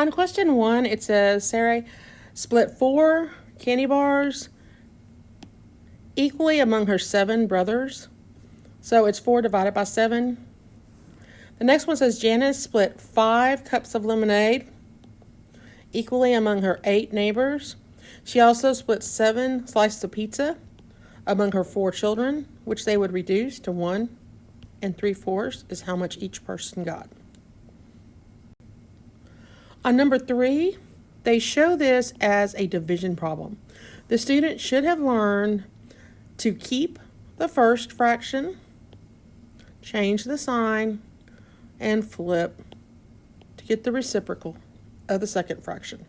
On question 1, it says Sarah split 4 candy bars equally among her 7 brothers. So it's 4 divided by 7. The next one says Janice split 5 cups of lemonade equally among her 8 neighbors. She also split 7 slices of pizza among her 4 children, which they would reduce to 1 3/4 is how much each person got. On number 3, they show this as a division problem. The student should have learned to keep the first fraction, change the sign, and flip to get the reciprocal of the second fraction.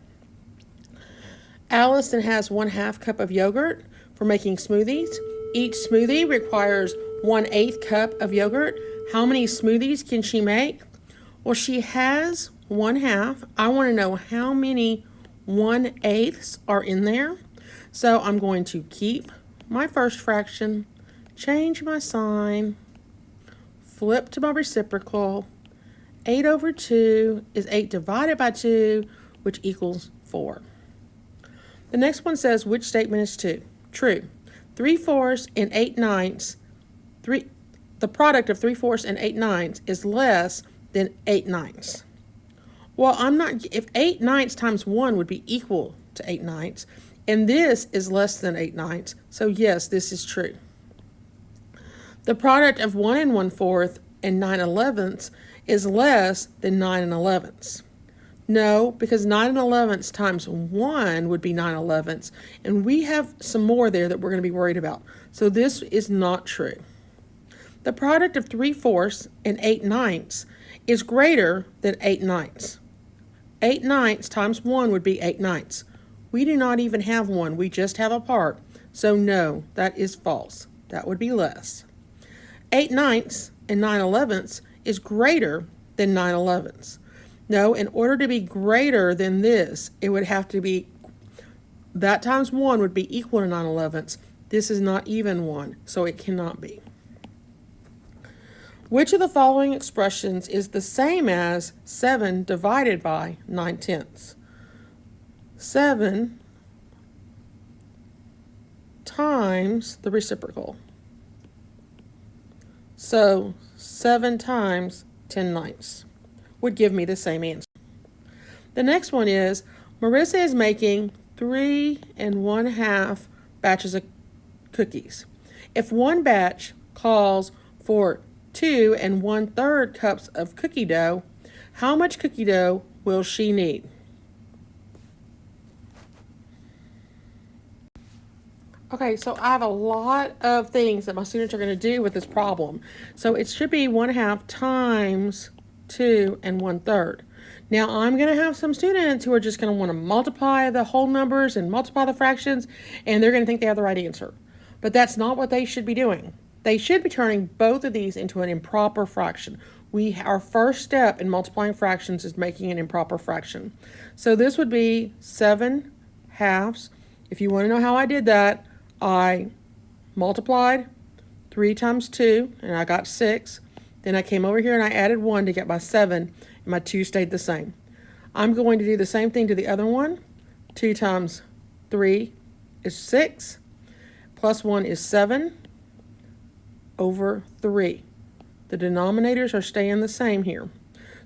Allison has 1/2 cup of yogurt for making smoothies. Each smoothie requires 1/8 cup of yogurt. How many smoothies can she make? Well, she has 1/2. I want to know how many 1/8 are in there. So I'm going to keep my first fraction, change my sign, flip to my reciprocal. 8 over 2 is 8 divided by 2, which equals 4. The next one says, which statement is true? 3/4 and 8/9, the product of 3/4 and 8/9 is less than 8/9. Well, if 8/9 times 1 would be equal to 8/9, and this is less than 8/9, so yes, this is true. The product of 1 1/4 and 9/11 is less than 9/11. No, because 9/11 times 1 would be 9/11, and we have some more there that we're going to be worried about. So this is not true. The product of 3/4 and 8/9 is greater than 8/9. 8/9 times 1 would be 8/9. We do not even have 1, we just have a part. So no, that is false. That would be less. 8/9 and 9/11 is greater than 9/11. No, in order to be greater than this, it would have to be, that times 1 would be equal to 9/11. This is not even 1, so it cannot be. Which of the following expressions is the same as 7 divided by 9/10? 7 times the reciprocal. So 7 times 10/9 would give me the same answer. The next one is, Marissa is making 3 1/2 batches of cookies. If one batch calls for 2 1/3 cups of cookie dough, how much cookie dough will she need? Okay, so I have a lot of things that my students are going to do with this problem. So it should be 1/2 times 2 1/3. Now I'm going to have some students who are just going to want to multiply the whole numbers and multiply the fractions, and they're going to think they have the right answer. But that's not what they should be doing. They should be turning both of these into an improper fraction. Our first step in multiplying fractions is making an improper fraction. So this would be 7/2. If you want to know how I did that, I multiplied 3 times 2, and I got 6. Then I came over here and I added 1 to get my 7, and my 2 stayed the same. I'm going to do the same thing to the other one. 2 times 3 is 6, plus 1 is 7 over 3. The denominators are staying the same here.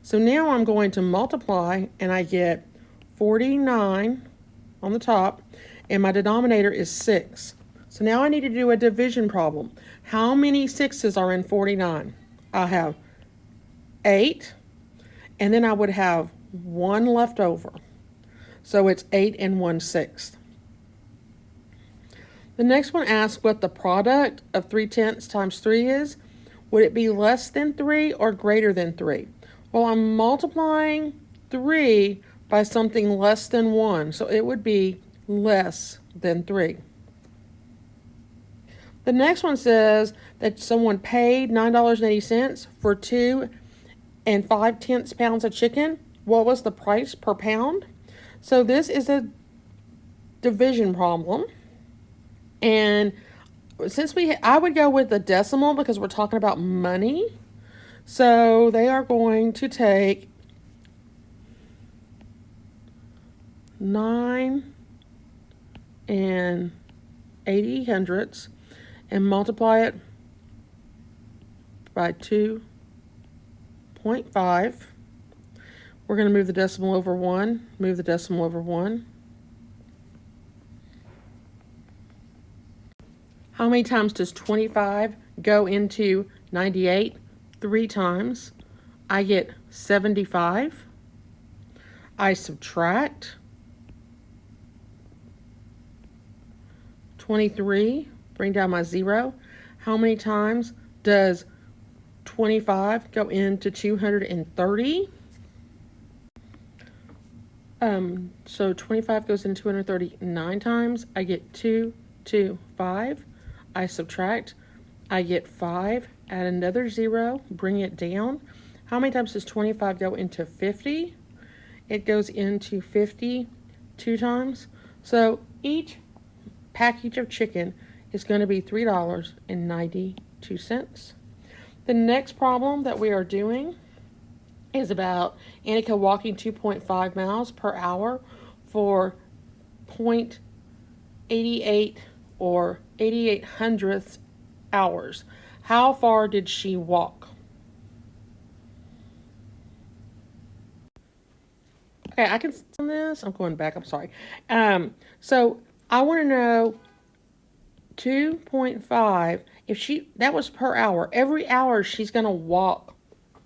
So now I'm going to multiply, and I get 49 on the top, and my denominator is 6. So now I need to do a division problem. How many 6's are in 49? I have 8, and then I would have 1 left over. So it's 8 1/6. The next one asks what the product of 3/10 times 3 is. Would it be less than 3 or greater than 3? Well, I'm multiplying 3 by something less than 1, so it would be less than 3. The next one says that someone paid $9.80 for 2 5/10 pounds of chicken. What was the price per pound? So this is a division problem. And since I would go with the decimal because we're talking about money. So they are going to take 9 and 80 hundredths and multiply it by 2.5. We're going to move the decimal over 1, move the decimal over 1. How many times does 25 go into 98? 3 times. I get 75. I subtract 23, bring down my 0. How many times does 25 go into 230? So 25 goes into 239 times. I get 2, 2, 5. I subtract. I get 5. Add another 0. Bring it down. How many times does 25 go into 50? It goes into 50 2 times. So each package of chicken is going to be $3.92. The next problem that we are doing is about Annika walking 2.5 miles per hour for 0.88 or 88 hundredths hours. How far did she walk? Okay, I can on this. I'm going back. I'm sorry. So I want to know 2.5. That was per hour. Every hour she's going to walk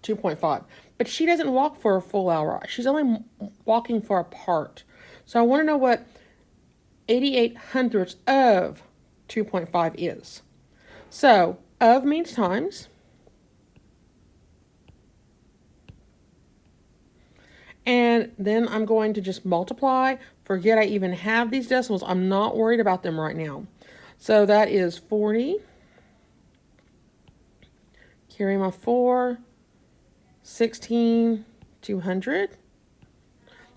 2.5. But she doesn't walk for a full hour. She's only walking for a part. So I want to know what 88 hundredths of 2.5 is. So of means times. And then I'm going to just multiply. Forget I even have these decimals. I'm not worried about them right now. So that is 40. Carry my 4. 16, 200.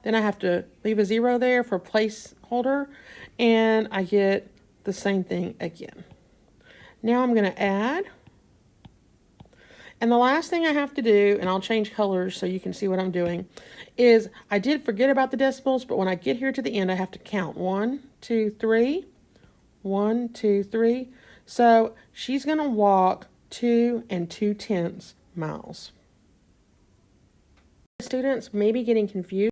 Then I have to leave a 0 there for placeholder. And I get the same thing again. Now I'm going to add. And the last thing I have to do, and I'll change colors so you can see what I'm doing, is I did forget about the decimals, but when I get here to the end, I have to count 1, 2, 3, 1, 2, 3. So she's going to walk 2 2/10 miles. Students may be getting confused.